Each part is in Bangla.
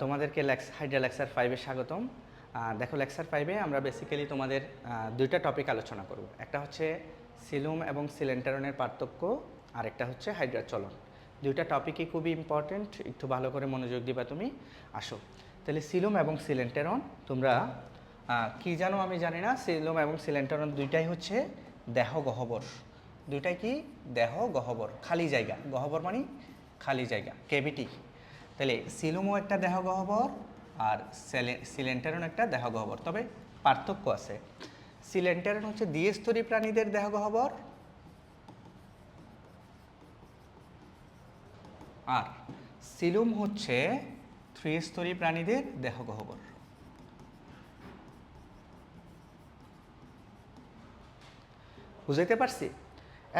তোমাদেরকে হাইড্রা লেকচার 5-এ স্বাগতম। দেখো, লেকচার 5-এ আমরা বেসিক্যালি তোমাদের দুইটা টপিক আলোচনা করব। একটা হচ্ছে সিলুম এবং সিলেন্টারনের পার্থক্য, আর একটা হচ্ছে হাইড্রার চলন। দুইটা টপিকই খুবই ইম্পর্টেন্ট, একটু ভালো করে মনোযোগ দিবা তুমি। আসো তাহলে সিলুম এবং সিলেন্টারন তোমরা কি জানো আমি জানি না। সিলুম এবং সিলেন্টারন দুইটাই হচ্ছে দেহ গহ্বর। দুইটাই কি? দেহ গহ্বর, খালি জায়গা। গহ্বর মানে খালি জায়গা, ক্যাভিটি। তাহলে সিলুমও একটা দেহ গহ্বর আর সিলেন্টারন একটা দেহ গহ্বর, তবে পার্থক্য আছে। সিলেন্টারন হচ্ছে দ্বিস্তরী প্রাণীদের দেহ গহ্বর, আর সিলুম হচ্ছে ত্রিস্তরী প্রাণীদের দেহ গহ্বর। বুঝাইতে পারছি?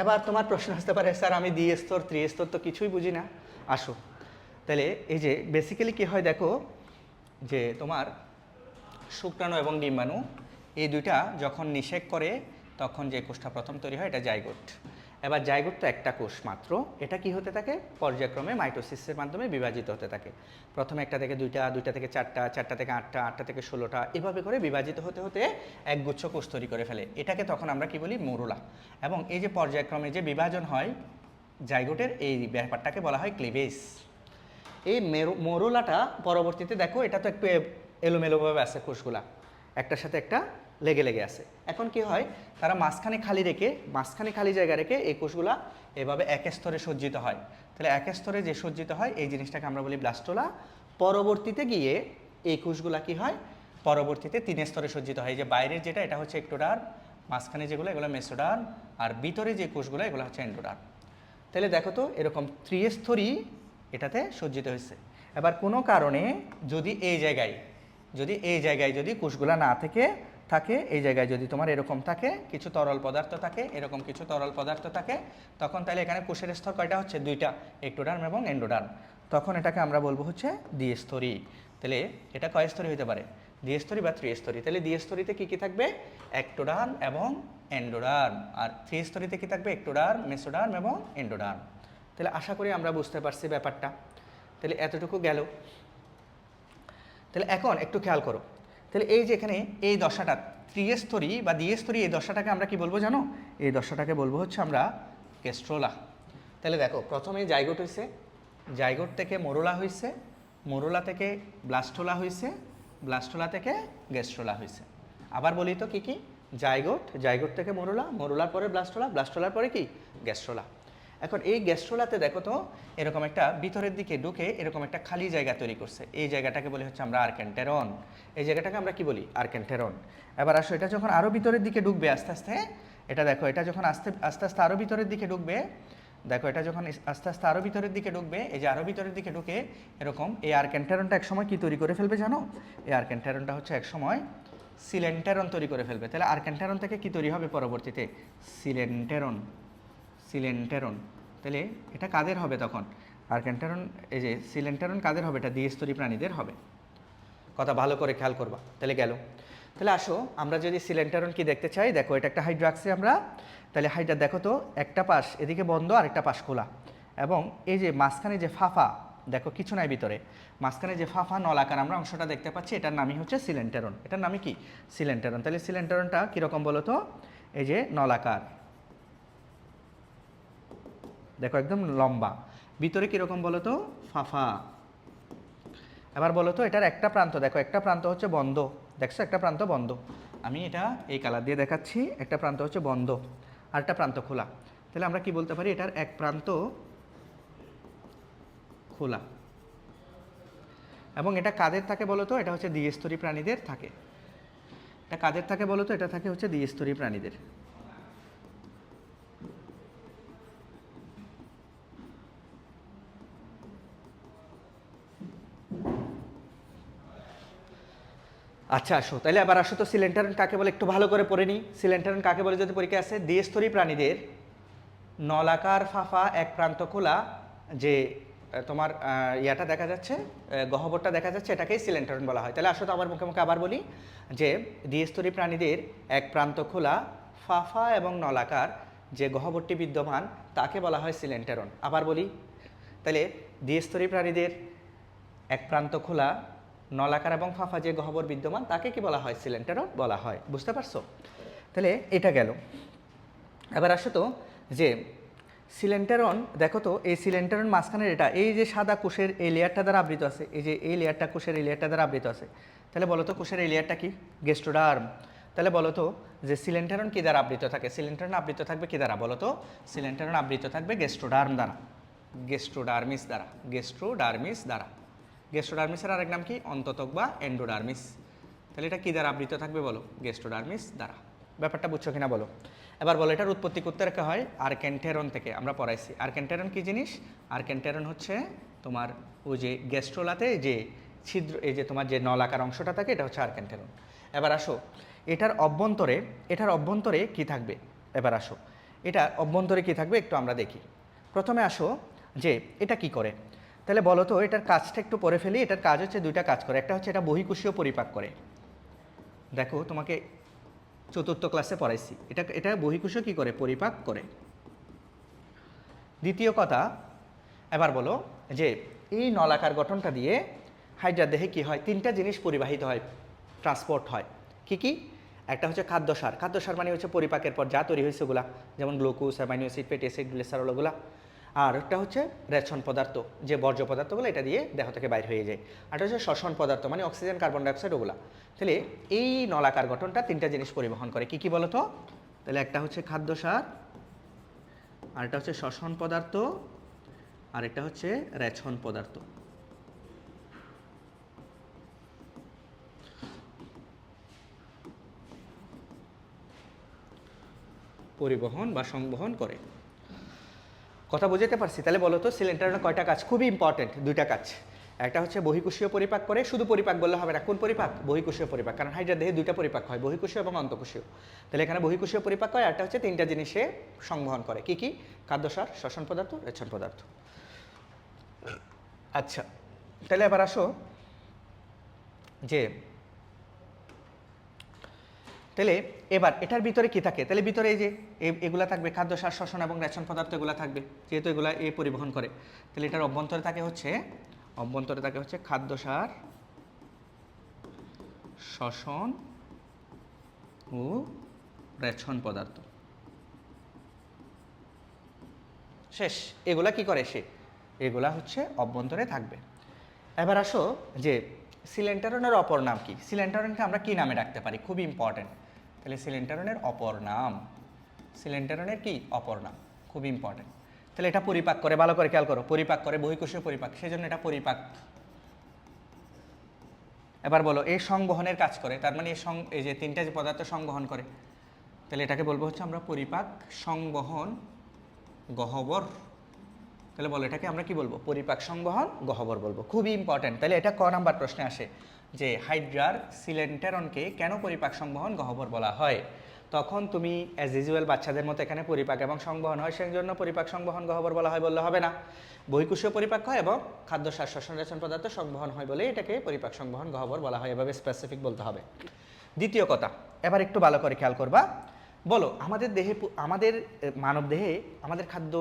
এবার তোমার প্রশ্ন আসতে পারে, স্যার আমি দ্বিস্তর ত্রিস্তর তো কিছুই বুঝি না। আসো তাহলে এই যে বেসিক্যালি কী হয় দেখো, যে তোমার শুক্রাণু এবং ডিম্বাণু এই দুইটা যখন নিষেক করে তখন যে কোষটা প্রথম তৈরি হয় এটা জাইগোট। এবার জাইগোট তো একটা কোষ মাত্র, এটা কি হতে থাকে? পর্যায়ক্রমে মাইটোসিসের মাধ্যমে বিভাজিত হতে থাকে। প্রথমে একটা থেকে দুইটা, দুইটা থেকে চারটা, চারটা থেকে আটটা, আটটা থেকে 16টা, এভাবে করে বিভাজিত হতে হতে একগুচ্ছ কোষ তৈরি করে ফেলে। এটাকে তখন আমরা কি বলি? মরুলা। এবং এই যে পর্যায়ক্রমে যে বিভাজন হয় জাইগোটের, এই ব্যাপারটাকে বলা হয় ক্লিভেজ। এই মরুলাটা পরবর্তীতে দেখো, এটা তো একটু এলোমেলোভাবে আছে, কোষগুলা একটার সাথে একটা লেগে লেগে আছে। এখন কি হয়, তারা মাঝখানে খালি রেখে, মাঝখানে খালি জায়গা রেখে এই কোষগুলা এভাবে এক স্তরে সজ্জিত হয়। তাহলে এক স্তরে যে সজ্জিত হয় এই জিনিসটাকে আমরা বলি ব্লাস্টোলা। পরবর্তীতে গিয়ে এই কোষগুলা কি হয়? পরবর্তীতে 3 স্তরে সজ্জিত হয়। এই যে বাইরের যেটা, এটা হচ্ছে একটোডার্ম, মাঝখানে যেগুলো এগুলো মেসোডার্ম, আর ভিতরে যে কোষগুলো এগুলো হচ্ছে এন্ডোডার্ম। তাহলে দেখো তো, এরকম ত্রিস্তরী এটাতে সজ্জিত হয়েছে। এবার কোনো কারণে যদি এই জায়গায় যদি কোষগুলা না থাকে, এই জায়গায় যদি তোমার এরকম থাকে, কিছু তরল পদার্থ থাকে, এরকম কিছু তরল পদার্থ থাকে, তখন তাহলে এখানে কোষের স্তর কয়টা হচ্ছে? দুইটা, একটোডার্ম এবং এন্ডোডার্ম। তখন এটাকে আমরা বলবো হচ্ছে দ্বিস্তরী। তাহলে এটা কয় স্তরী হতে পারে? দ্বিস্তরী বা ত্রিস্তরী। তাহলে দ্বিস্তরীতে কি কি থাকবে? একটোডার্ম এবং এন্ডোডার্ম। আর ত্রিস্তরীতে কি থাকবে? একটোডার্ম, মেসোডার্ম এবং এন্ডোডার্ম। তাহলে আশা করি আমরা বুঝতে পারছি ব্যাপারটা। তাহলে এতটুকু গেল। তাহলে এখন একটু খেয়াল করো, তাহলে এই যে এখানে এই দশাটা ত্রিস্তরী বা দ্বিস্তরী, এই দশাটাকে আমরা কি বলবো জানো? এই দশাটাকে বলবো হচ্ছে আমরা গ্যাস্ট্রোলা। তাহলে দেখো, প্রথমে জাইগোট হয়েছে, জাইগোট থেকে মরুলা হয়েছে, মরুলা থেকে ব্লাস্টোলা হয়েছে, ব্লাস্টোলা থেকে গ্যাস্ট্রোলা হয়েছে। আবার বলি তো কি কি? জাইগোট থেকে মরুলা, মরুলার পরে ব্লাস্টোলা, ব্লাস্টোলার পরে কি? গ্যাস্ট্রোলা। এখন এই গ্যাস্ট্রোলাতে দেখো তো, এরকম একটা ভিতরের দিকে ঢুকে এরকম একটা খালি জায়গা তৈরি করছে। এই জায়গাটাকে বলি হচ্ছে আমরা আর্কেন্টেরন। এই জায়গাটাকে আমরা কি বলি? আর্কেন্টেরন। এবার আসো, এটা যখন আরও ভিতরের দিকে ঢুকবে আস্তে আস্তে, এটা দেখো, এটা যখন আস্তে আস্তে আরও ভিতরের দিকে ঢুকবে, দেখো এটা যখন আস্তে আস্তে আরও ভিতরের দিকে ঢুকবে, এই যে আরও ভিতরের দিকে ঢুকে এরকম এই আর্কেন্টেরনটা একসময় কি তৈরি করে ফেলবে জানো? এই আর্কেন্টেরনটা হচ্ছে একসময় সিলেন্টেরন তৈরি করে ফেলবে। তাহলে আর্কেন্টেরন থেকে কি তৈরি হবে পরবর্তীতে? সিলেন্টেরন। তাহলে এটা কাদের হবে তখন? আর্কেন্টেরন, এই যে সিলেন্টেরন কাদের হবে? এটা দ্বিস্তরী প্রাণীদের হবে। কথা ভালো করে খেয়াল করবা। তাহলে গেল। তাহলে আসো, আমরা যদি সিলেন্টেরন কি দেখতে চাই, দেখো এটা একটা হাইড্রাক্সি আমরা। তাহলে হাইড্রা দেখো তো, একটা পাশ এদিকে বন্ধ আর একটা পাশ খোলা, এবং এই যে মাঝখানে যে ফাফা, দেখো কিছু নাই ভিতরে, মাঝখানে যে ফাফা নলাকার আমরা অংশটা দেখতে পাচ্ছি, এটার নামই হচ্ছে সিলেন্টেরন। এটার নামই কি? সিলেন্টেরন। তাহলে সিলেন্টেরনটা কীরকম বলো তো? এই যে নলাকার, দেখো একদম লম্বা, ভিতরে কীরকম বলো তো? ফাফা। এবার বলো তো, এটার একটা প্রান্ত দেখো, একটা প্রান্ত হচ্ছে বন্ধ, দেখছো একটা প্রান্ত বন্ধ, আমি এটা এই কালার দিয়ে দেখাচ্ছি, একটা প্রান্ত হচ্ছে বন্ধ আর একটা প্রান্ত খোলা। তাহলে আমরা কি বলতে পারি? এটার এক প্রান্ত খোলা। এবং এটা কাদের থাকে বলো তো? এটা হচ্ছে দ্বিস্তরী প্রাণীদের থাকে। এটা কাদের থাকে বলো তো? এটা থাকে হচ্ছে দ্বিস্তরী প্রাণীদের। আচ্ছা আসো, তাহলে আবার আসো তো, সিলেন্টারন কাকে বলে একটু ভালো করে পড়ে নিই। সিলেন্টারন কাকে বলে যদি পরীক্ষা আসে? দ্বিস্তরী প্রাণীদের নলাকার ফাফা এক প্রান্ত খোলা যে তোমার ইয়াটা দেখা যাচ্ছে, গহ্বরটা দেখা যাচ্ছে, এটাকেই সিলেন্টারন বলা হয়। তাহলে আসো তো আবার মুখে মুখে আবার বলি, যে দ্বিস্তরী প্রাণীদের এক প্রান্ত খোলা ফাফা এবং নলাকার যে গহ্বরটি বিদ্যমান তাকে বলা হয় সিলেন্টারন। আবার বলি, তাহলে দ্বিস্তরী প্রাণীদের এক প্রান্ত খোলা নলাকার এবং ফাঁপা যে গহ্বর বিদ্যমান তাকে কি বলা হয়? সিলেন্টারন বলা হয়। বুঝতে পারছো? তাহলে এটা গেল। এবার আসো তো যে সিলেন্টারন, দেখো তো এই সিলেন্টারন মাঝখানের এটা এই যে সাদা কোষের এই লেয়ারটা দ্বারা আবৃত আছে, এই যে এই লেয়ারটা কোষের এই লেয়ারটা দ্বারা আবৃত আছে। তাহলে বলো তো কোষের এই লেয়ারটা কি? গেস্ট্রোডার্ম। তাহলে বলো তো যে সিলেন্টারন কি দ্বারা আবৃত থাকে? সিলেন্টারন আবৃত থাকবে কি দ্বারা? বলো তো সিলেন্টারন আবৃত থাকবে গেস্ট্রোডার্ম দ্বারা, গেস্ট্রোডার্মিস দ্বারা, গেস্ট্রোডার্মিস দ্বারা। গেস্ট্রোডার্মিসের আরেক নাম কি? অন্ততক বা এন্ডোডার্মিস। তাহলে এটা কি দ্বারা আবৃত থাকবে বলো? গেস্ট্রোডার্মিস দ্বারা। ব্যাপারটা বুঝছো কিনা বলো? এবার বলো এটার উৎপত্তি করতে রাখা হয় আর্কেন্টেরন থেকে, আমরা পড়াইছি। আর্কেন্টেরন কি জিনিস? আর্কেন্টেরন হচ্ছে তোমার ওই যে গ্যাস্ট্রোলাতে যে ছিদ্র, এই যে তোমার যে নলাকার অংশটা থাকে এটা হচ্ছে আর্কেন্টেরন। এবার আসো এটার অভ্যন্তরে কি থাকবে? এবার আসো এটা অভ্যন্তরে কি থাকবে একটু আমরা দেখি। প্রথমে আসো যে এটা কি করে, তাহলে বলো তো এটার কাজটা একটু পরে ফেলি। এটার কাজ হচ্ছে দুইটা কাজ করে। একটা হচ্ছে এটা বহিঃকোষীয় পরিপাক করে। দেখো তোমাকে চতুর্থ ক্লাসে পড়াইছি, এটা বহিঃকোষীয় কি করে? পরিপাক করে। দ্বিতীয় কথা, এবার বলো যে এই নলাকার গঠনটা দিয়ে হাইড্রার দেহে কি হয়? তিনটা জিনিস পরিবাহিত হয়, ট্রান্সপোর্ট হয়। কি কি? একটা হচ্ছে খাদ্যসার। খাদ্যসার মানে হচ্ছে পরিপাকের পর যা তৈরি হয়েছে ওগুলা, যেমন glucose, amino acid, fatty acid, glycerol ওগুলা। আর একটা হচ্ছে রেচন পদার্থ, যে বর্জ্য পদার্থগুলো এটা দিয়ে দেহ থেকে বাইর হয়ে যায়। আর হচ্ছে শ্বসন পদার্থ মানে অক্সিজেন, কার্বন ডাইঅক্সাইড ওগুলা। তাহলে এই নলাকার গঠনটা তিনটা জিনিস পরিবহন করে। কি কি বলো তো? তাহলে একটা হচ্ছে খাদ্যসার, আরেকটা হচ্ছে শ্বসন পদার্থ, আরেকটা হচ্ছে রেচন পদার্থ। পরিবহন বা সংবহন করে। কথা বুঝতে পারছি? তাহলে বলো তো সিলিন্ডারের কয়টা কাজ? খুবই ইম্পর্টেন্ট, দুইটা কাজ। একটা হচ্ছে বহিঃকোষীয় পরিপাক করে, শুধু পরিপাক বললে হবে না। কোন পরিপাক? বহিঃকোষীয় পরিপাক, কারণ হাইড্রার দেহে দুইটা পরিপাক হয়, বহিঃকোষীয় এবং অন্তঃকোষীয়। তাহলে এখানে বহিঃকোষীয় পরিপাক হয়, একটা হচ্ছে তিনটা জিনিসে সংবহন করে। কি কি? খাদ্যসার, শ্বসন পদার্থ, রেচন পদার্থ। আচ্ছা, তাহলে এবার আসো যে তাহলে এবার এটার ভিতরে কি থাকে? তাহলে ভিতরে এই যে এগুলা থাকবে, খাদ্যসার, শ্বসন এবং রেচন পদার্থ এগুলা থাকবে, যেহেতু এগুলা পরিবহন করে। তাহলে এটার অভ্যন্তরে থাকে হচ্ছে খাদ্যসার, শ্বসন ও রেচন পদার্থ। শেষ। এগুলা কি করে সে? এগুলা হচ্ছে অভ্যন্তরে থাকবে। এবার আসো যে সিলেন্টারনের অপর নাম কি? সিলেন্টারনকে আমরা কি নামে ডাকতে পারি? খুবই ইম্পর্টেন্ট। তাহলে সিলেন্টারনের অপর নাম, সিলেন্টারনের কি? অপর নাম, খুব ইম্পর্টেন্ট। তাহলে এটা পরিপাক করে, ভালো করে খেয়াল করো, পরিপাক করে, বহিঃকোষীয় পরিপাক, সেজন্য এটা পরিপাক। এবার বলো এই সংবহনের কাজ করে, তার মানে এই যে তিনটা যে পদার্থ সংবহন করে, তাহলে এটাকে বলবো হচ্ছে আমরা পরিপাক সংবহন গহ্বর। তাহলে বলো এটাকে আমরা কি বলবো? পরিপাক সংবহন গহ্বর বলবো। খুবই ইম্পর্টেন্ট। তাহলে এটা ক নাম্বার প্রশ্নে আসে যে হাইড্রার সিলেন্টারনকে কেন পরিপাক সংবহন গহ্বর বলা হয়? তখন তুমি অ্যাজ ইউজুয়াল বাচ্চাদের মতো এখানে পরিপাক এবং সংবহন হয়, সেই জন্য পরিপাক সংবহন গহ্বর বলা হয় বললে হবে না। বহিঃকোষীয় পরিপাক হয় এবং খাদ্যসার, শ্বসন, রেচন পদার্থ সংবহন হয় বলে এটাকে পরিপাক সংবহন গহ্বর বলা হয়। এভাবে স্পেসিফিক বলতে হবে। দ্বিতীয় কথা, এবার একটু ভালো করে খেয়াল করবা। বলো আমাদের দেহে, আমাদের মানব দেহে আমাদের খাদ্য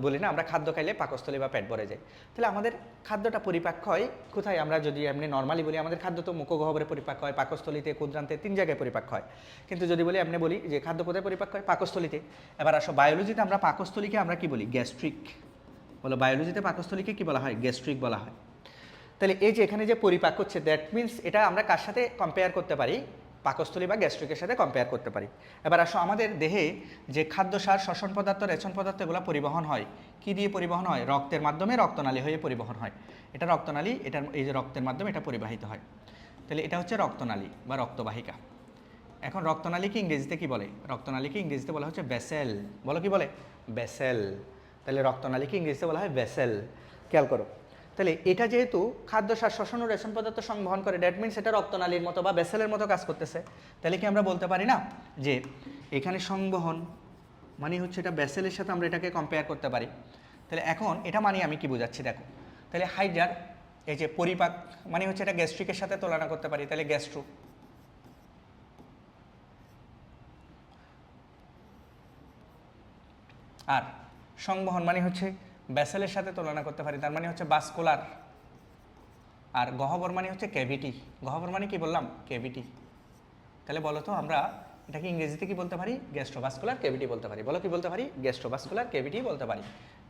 বলি না, আমরা খাদ্য খাইলে পাকস্থলী বা পেট ভরে যায়। তাহলে আমাদের খাদ্যটা পরিপাক হয় কোথায়? আমরা যদি এমনি নর্মালি বলি আমাদের খাদ্য তো মুখগহ্বরে পরিপাক হয়, পাকস্থলীতে, ক্ষুদ্রান্তে, 3 জায়গায় পরিপাক হয়। কিন্তু যদি বলি এমনি বলি যে খাদ্য কোথায় পরিপাক হয়? পাকস্থলীতে। এবার আসো বায়োলজিতে আমরা পাকস্থলীকে আমরা কি বলি? গ্যাস্ট্রিক। বলো বায়োলজিতে পাকস্থলীকে কি বলা হয়? গ্যাস্ট্রিক বলা হয়। তাহলে এই যে এখানে যে পরিপাক হচ্ছে, দ্যাট মিনস এটা আমরা কার সাথে কম্পেয়ার করতে পারি? পাকস্থলী বা গ্যাস্ট্রিকের সাথে কম্পেয়ার করতে পারি। এবার আসো আমাদের দেহে যে খাদ্যসার, শ্বসন পদার্থ, রেচন পদার্থ এগুলো পরিবহন হয় কি দিয়ে? পরিবহন হয় রক্তের মাধ্যমে, রক্তনালী হয়ে পরিবহন হয়। এটা রক্তনালী, এটার এই যে রক্তের মাধ্যমে এটা পরিবাহিত হয়। তাহলে এটা হচ্ছে রক্তনালী বা রক্তবাহিকা। এখন রক্তনালীকে ইংরেজিতে কি বলে? রক্তনালীকে ইংরেজিতে বলা হচ্ছে ভেসেল। বলো কি বলে? ভেসেল। তাহলে রক্তনালীকে ইংরেজিতে বলা হয় ভেসেল। খেয়াল করো, তাহলে এটা যেহেতু খাদ্যসার, শ্বসন ও রেচন পদার্থ সংবহন করে, দ্যাট মিনস এটা রক্তনালীর মতো বা ভেসেলের মতো কাজ করতেছে। তাহলে কি আমরা বলতে পারি না যে এখানে সংবহন মানে হচ্ছে এটা ভেসেলের সাথে আমরা এটাকে কম্পেয়ার করতে পারি? তাহলে এখন এটা মানে আমি কি বোঝাচ্ছি দেখো। তাহলে হাইড্রার এই যে পরিপাক মানে হচ্ছে এটা গ্যাস্ট্রিকের সাথে তুলনা করতে পারি, তাহলে গ্যাস্ট্রো। আর সংবহন মানে হচ্ছে ভেসেলের সাথে তুলনা করতে পারি, তার মানে হচ্ছে ভাস্কুলার। আর গহ্বর মানে হচ্ছে ক্যাভিটি। গহ্বর মানে কি বললাম? ক্যাভিটি। তাহলে বলো তো আমরা এটাকে ইংরেজিতে কি বলতে পারি? গ্যাস্ট্রোভাস্কুলার ক্যাভিটি বলতে পারি। বলো কি বলতে পারি? গ্যাস্ট্রোভাস্কুলার ক্যাভিটি বলতে পারি।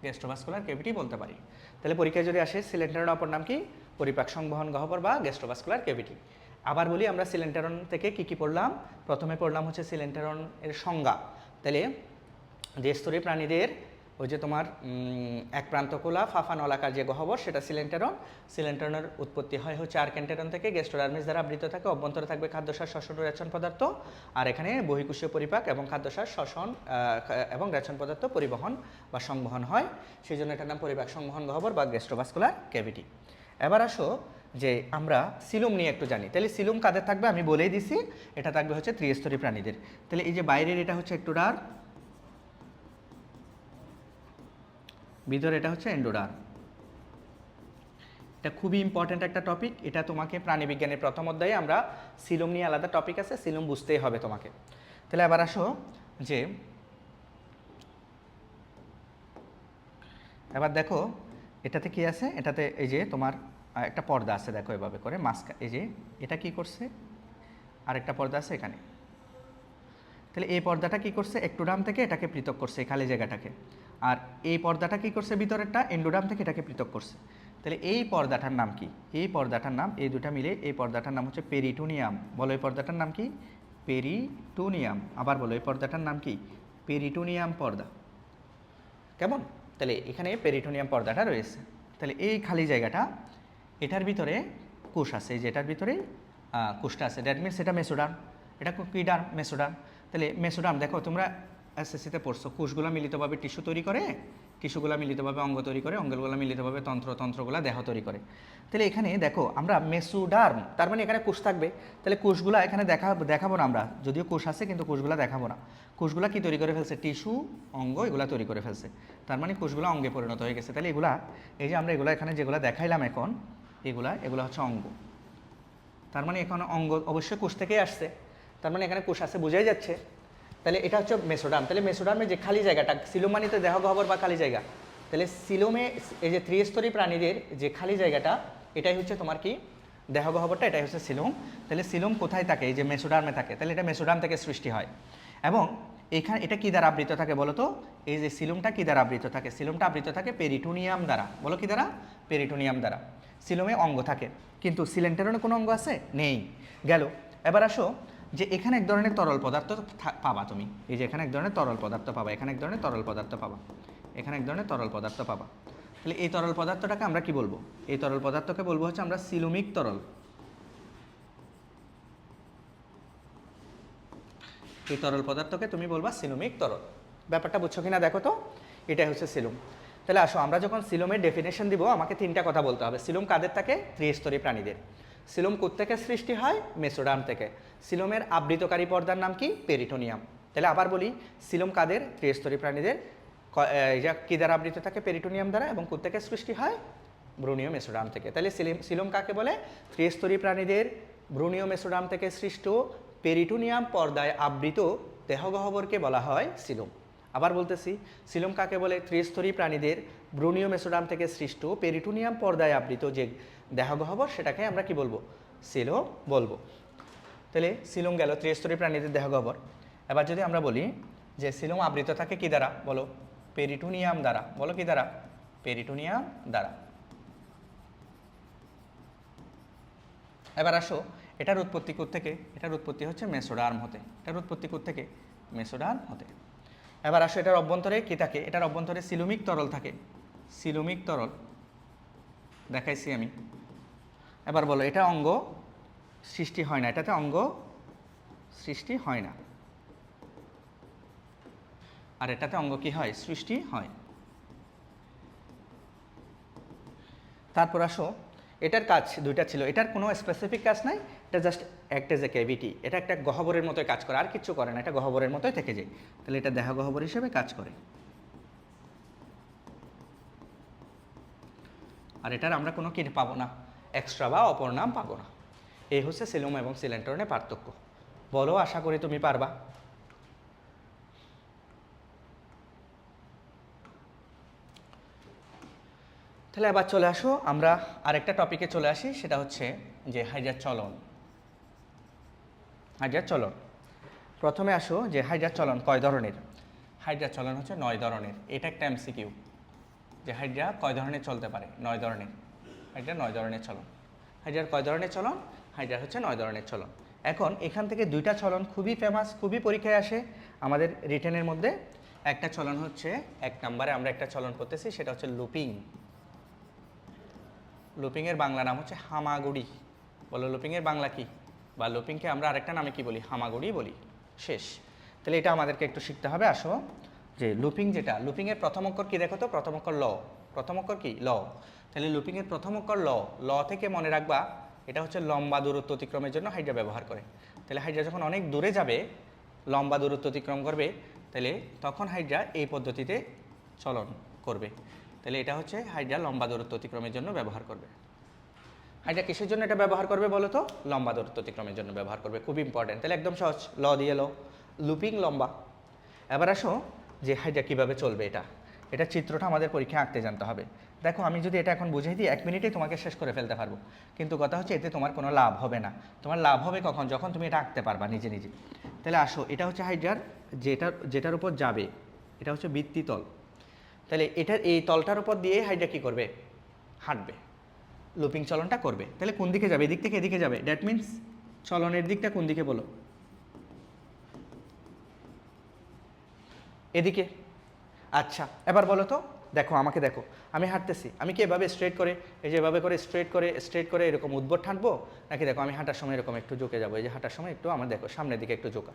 গ্যাস্ট্রোভাস্কুলার ক্যাভিটি বলতে পারি। তাহলে পরীক্ষায় যদি আসে সিলেন্টারন অপর নাম কি? পরিপাক সংবহন গহ্বর বা গ্যাস্ট্রোভাস্কুলার ক্যাভিটি। আবার বলি আমরা সিলেন্টারন থেকে কি কি পড়লাম? প্রথমে পড়লাম হচ্ছে সিলেন্টারন এর সংজ্ঞা। তাহলে দ্বিস্তরী প্রাণীদের ওই যে তোমার এক প্রান্ত খোলা ফাফা নলাকার যে গহ্বর সেটা সিলেন্টারন। সিলেন্টারনের উৎপত্তি হয় হচ্ছে আর্কেন্টেরন থেকে, গ্যাস্ট্রোডার্মিস দ্বারা আবৃত থাকে, অভ্যন্তরে থাকবে খাদ্যসার, শ্বসন ও রেচন পদার্থ, আর এখানে বহিঃকোষীয় পরিপাক এবং খাদ্যসার, শ্বসন এবং রেচন পদার্থ পরিবহন বা সংবহন হয়, সেই জন্য এটার নাম পরিপাক সংবহন গহ্বর বা গ্যাস্ট্রোভাস্কুলার ক্যাভিটি। এবার আসো যে আমরা সিলুম নিয়ে একটু জানি। তাহলে সিলুম কাদের থাকবে আমি বলেই দিছি, এটা থাকবে হচ্ছে ত্রিস্তরী প্রাণীদের। তাহলে এই যে বাইরের এটা হচ্ছে একটোডার, ভিতরে এটা হচ্ছে এন্ডোডার। এটা খুবই ইম্পর্ট্যান্ট একটা টপিক। এটা তোমাকে প্রাণীবিজ্ঞানের প্রথম অধ্যায়ে আমরা সিলুম নিয়ে আলাদা টপিক আছে, সিলুম বুঝতেই হবে তোমাকে। তাহলে এবার আসো যে এবার দেখো এটাতে কি আছে, এটাতে এই যে তোমার একটা পর্দা আছে, দেখো এভাবে করে মাস্ক, এই যে এটা কি করছে, আরেকটা পর্দা আছে এখানে। তাহলে এই পর্দাটা কি করছে? একটোডার্ম থেকে এটাকে পৃথক করছে, এই খালি জায়গাটাকে। আর এই পর্দাটা কি করছে? ভিতরেরটা এন্ডোডার্ম থেকে এটাকে পৃথক করছে। তাহলে এই পর্দাটার নাম কি? এই পর্দাটার নাম, এই দুটা মিলে এই পর্দাটার নাম হচ্ছে পেরিটোনিয়াম। বলো এই পর্দাটার নাম কি? পেরিটোনিয়াম। আবার বলো এই পর্দাটার নাম কি? পেরিটোনিয়াম পর্দা। কেমন? তাহলে এখানে পেরিটোনিয়াম পর্দাটা রয়েছে। তাহলে এই খালি জায়গাটা, এটার ভিতরে কোষ আছে, এই যে এটার ভিতরে কোষটা আছে, দ্যাট মিনস এটা মেসোডার্ম। এটা কি ডার্ম? মেসোডার্ম। তাহলে মেসোডার্ম দেখো তোমরা এসএসসিতে পড়ছো, কোষগুলো মিলিতভাবে টিস্যু তৈরি করে, টিস্যুগুলো মিলিতভাবে অঙ্গ তৈরি করে, অঙ্গগুলো মিলিতভাবে তন্ত্র, তন্ত্রগুলো দেহ তৈরি করে। তাহলে এখানে দেখো আমরা মেসোডার্ম, তার মানে এখানে কোষ থাকবে। তাহলে কোষগুলো এখানে দেখাবো না আমরা, যদিও কোষ আছে কিন্তু কোষগুলো দেখাবো না। কোষগুলো কি তৈরি করে ফেলছে? টিস্যু, অঙ্গ এগুলো তৈরি করে ফেলছে। তার মানে কোষগুলো অঙ্গে পরিণত হয়ে গেছে। তাহলে এগুলা, এই যে আমরা এগুলো এখানে যেগুলো দেখাইলাম এখন, এগুলা হচ্ছে অঙ্গ। তার মানে এখন অঙ্গ অবশ্যই কোষ থেকেই আসছে, তার মানে এখানে কোষ আছে, বোঝাই যাচ্ছে। তাহলে এটা হচ্ছে মেসোডার্ম। তাহলে মেসোডার্মে যে খালি জায়গাটা, সিলোম মানে তো দেহ গহ্বর বা খালি জায়গা। তাহলে সিলোমে এই যে ত্রিস্তরী প্রাণীদের যে খালি জায়গাটা, এটাই হচ্ছে তোমার কি? দেহ গহ্বরটা, এটাই হচ্ছে সিলোম। তাহলে সিলোম কোথায় থাকে? এই যে মেসোডার্মে থাকে। তাহলে এটা মেসোডার্ম থেকে সৃষ্টি হয়। এবং এখানে এটা কি দ্বারা আবৃত থাকে বলো তো? এই যে সিলোমটা কি দ্বারা আবৃত থাকে? সিলোমটা আবৃত থাকে পেরিটোনিয়াম দ্বারা। বলো কি দ্বারা? পেরিটোনিয়াম দ্বারা। সিলোমে অঙ্গ থাকে, কিন্তু সিলেন্টারনে কোনো অঙ্গ আছে? নেই। গেল। এবার আসো যে এখানে এক ধরনের তরল পদার্থ পাবা তুমি, এই যে এখানে এক ধরনের তরল পদার্থ পাবা, এখানে এক ধরনের তরল পদার্থ পাবা, এখানে এক ধরনের তরল পদার্থ পাবা। তাহলে এই তরল পদার্থটাকে আমরা কি বলবো? এই তরল পদার্থকে বলবো হচ্ছে আমরা সিলোমিক তরল। এই তরল পদার্থকে তুমি বলবা সিলোমিক তরল। ব্যাপারটা বুঝছো কিনা দেখো তো? এটাই হচ্ছে সিলোম। তাহলে আসো আমরা যখন সিলোমের ডেফিনেশন দিব, আমাকে তিনটা কথা বলতে হবে। সিলোম কাদের থাকে? ত্রিস্তরী প্রাণীদের। সিলোম কোত্থেকে সৃষ্টি হয়? মেসোডার্ম থেকে। সিলোমের আবৃতকারী পর্দার নাম কি? পেরিটোনিয়াম। তাহলে আবার বলি, সিলোম কাদের? ত্রিস্তরী প্রাণীদের। কি দ্বারা আবৃত থাকে? পেরিটোনিয়াম দ্বারা। এবং কোত্থেকে সৃষ্টি হয়? ভ্রূণীয় মেসোডার্ম থেকে। তাহলে সিলোম কাকে বলে? ত্রিস্তরী প্রাণীদের ভ্রূণীয় মেসোডার্ম থেকে সৃষ্ট পেরিটোনিয়াম পর্দায় আবৃত দেহগহ্বরকে বলা হয় সিলোম। আবার বলতেছি, সিলোম কাকে বলে? ত্রিস্তরী প্রাণীদের ভ্রূণীয় মেসোডার্ম থেকে সৃষ্ট পেরিটোনিয়াম পর্দায় আবৃত যে দেহগহ্বর, সেটাকে আমরা কি বলবো? সিলোম বলবো। তাহলে সিলোম গেল ত্রিস্তরী প্রাণীদের দেহগহ্বর। এবার যদি আমরা বলি যে সিলোম আবৃত থাকে কি দ্বারা? বলো পেরিটোনিয়াম দ্বারা। বলো কি দ্বারা? পেরিটোনিয়াম দ্বারা। এবার আসো এটার উৎপত্তি থেকে? এটার উৎপত্তি হচ্ছে মেসোডার্ম হতে। এটার উৎপত্তি থেকে? মেসোডার্ম হতে। এবার আসো এটার অভ্যন্তরে কি থাকে? এটার অভ্যন্তরে সিলোমিক তরল থাকে। সিলোমিক তরল দেখাইছি আমি। এবার বলো এটা অঙ্গ সৃষ্টি হয় না, এটাতে অঙ্গ সৃষ্টি হয় না, আর এটাতে অঙ্গ কি হয়? সৃষ্টি হয়। তারপর আসো এটার কাজ দুইটা ছিল, এটার কোনো স্পেসিফিক কাজ নাই, এটা just act as a cavity. এটা একটা গহ্বরের মতোই কাজ করে, আর কিচ্ছু করে না, এটা গহ্বরের মতোই থেকে যায়। তাহলে এটা দেহ গহ্বর হিসেবে কাজ করে। আর এটার আমরা কোনো কি পাবো না? এক্সট্রা বা অপর নাম পাবো না। এই হচ্ছে সিলোম এবং সিলেন্টারনের পার্থক্য। বলো, আশা করি তুমি পারবা। তাহলে আবার চলে আসো, আমরা আরেকটা টপিকে চলে আসি, সেটা হচ্ছে যে হাইড্রার চলন। হাইড্রার চলন, প্রথমে আসো যে হাইড্রার চলন কয় ধরনের। হাইড্রার চলন হচ্ছে 9 ধরনের। এটা একটা এমসিকিউ, যে হাইড্রা কয় ধরনের চলতে পারে। 9 ধরনের। হাইড্রা 9 ধরনের চলন। হাইড্রার কয় ধরনের চলন? হাইড্রা হচ্ছে 9 ধরনের চলন। এখন এখান থেকে দুইটা চলন খুবই ফেমাস, খুবই পরীক্ষায় আসে আমাদের রিটেনের মধ্যে। একটা চলন হচ্ছে, 1 নম্বরে আমরা একটা চলন করতেছি, সেটা হচ্ছে লুপিং। লুপিংয়ের বাংলা নাম হচ্ছে হামাগুড়ি। বলো লুপিংয়ের বাংলা কি? বা লুপিংকে আমরা আরেকটা নামে কি বলি? হামাগুড়ি বলি। শেষ। তাহলে এটা আমাদেরকে একটু শিখতে হবে। আসো যে লুপিং, যেটা লুপিংয়ের প্রথম অক্ষর কি দেখো তো? প্রথম অক্ষর ল। প্রথম অক্ষর কি? ল। তাহলে লুপিংয়ের প্রথম অক্ষর ল। ল থেকে মনে রাখবা এটা হচ্ছে লম্বা দূরত্ব অতিক্রমের জন্য হাইড্রা ব্যবহার করে। তাহলে হাইড্রা যখন অনেক দূরে যাবে, লম্বা দূরত্ব অতিক্রম করবে, তাহলে তখন হাইড্রা এই পদ্ধতিতে চলন করবে। তাহলে এটা হচ্ছে হাইড্রা লম্বা দূরত্ব অতিক্রমের জন্য ব্যবহার করবে। হাইড্রা কিসের জন্য এটা ব্যবহার করবে বলো তো? লম্বা দূরত্ব অতিক্রমের জন্য ব্যবহার করবে। খুব ইম্পর্টেন্ট। তাহলে একদম সহজ, ল দিয়ে লো, লুপিং লম্বা। এবার আসো যে হাইড্রা কীভাবে চলবে। এটা চিত্রটা আমাদের পরীক্ষায় আঁকতে জানতে হবে। দেখো আমি যদি এটা এখন বুঝিয়ে দিই 1 মিনিটেই তোমাকে শেষ করে ফেলতে পারবো, কিন্তু কথা হচ্ছে এতে তোমার কোনো লাভ হবে না। তোমার লাভ হবে কখন? যখন তুমি এটা আঁকতে পারবা নিজে নিজে। তাহলে আসো, এটা হচ্ছে হাইড্রার যেটার উপর যাবে, এটা হচ্ছে বৃত্তিতল। তাহলে এটার এই তলটার উপর দিয়ে হাইড্রা কী করবে? হাঁটবে, লুপিং চলনটা করবে। তাহলে কোন দিকে যাবে? এদিক থেকে এদিকে যাবে। দ্যাট মিন্স চলনের দিকটা কোন দিকে বলো? এদিকে। আচ্ছা, এবার বলো তো, দেখো আমাকে দেখো, আমি হাঁটতেছি, আমি কি এভাবে স্ট্রেট করে, এই যে এভাবে করে স্ট্রেট করে এরকম উদ্ভট হাঁটবো, নাকি দেখো আমি হাঁটার সময় এরকম একটু ঝুঁকে যাবো? এই যে হাঁটার সময় একটু আমার দেখো সামনের দিকে একটু ঝোঁকা।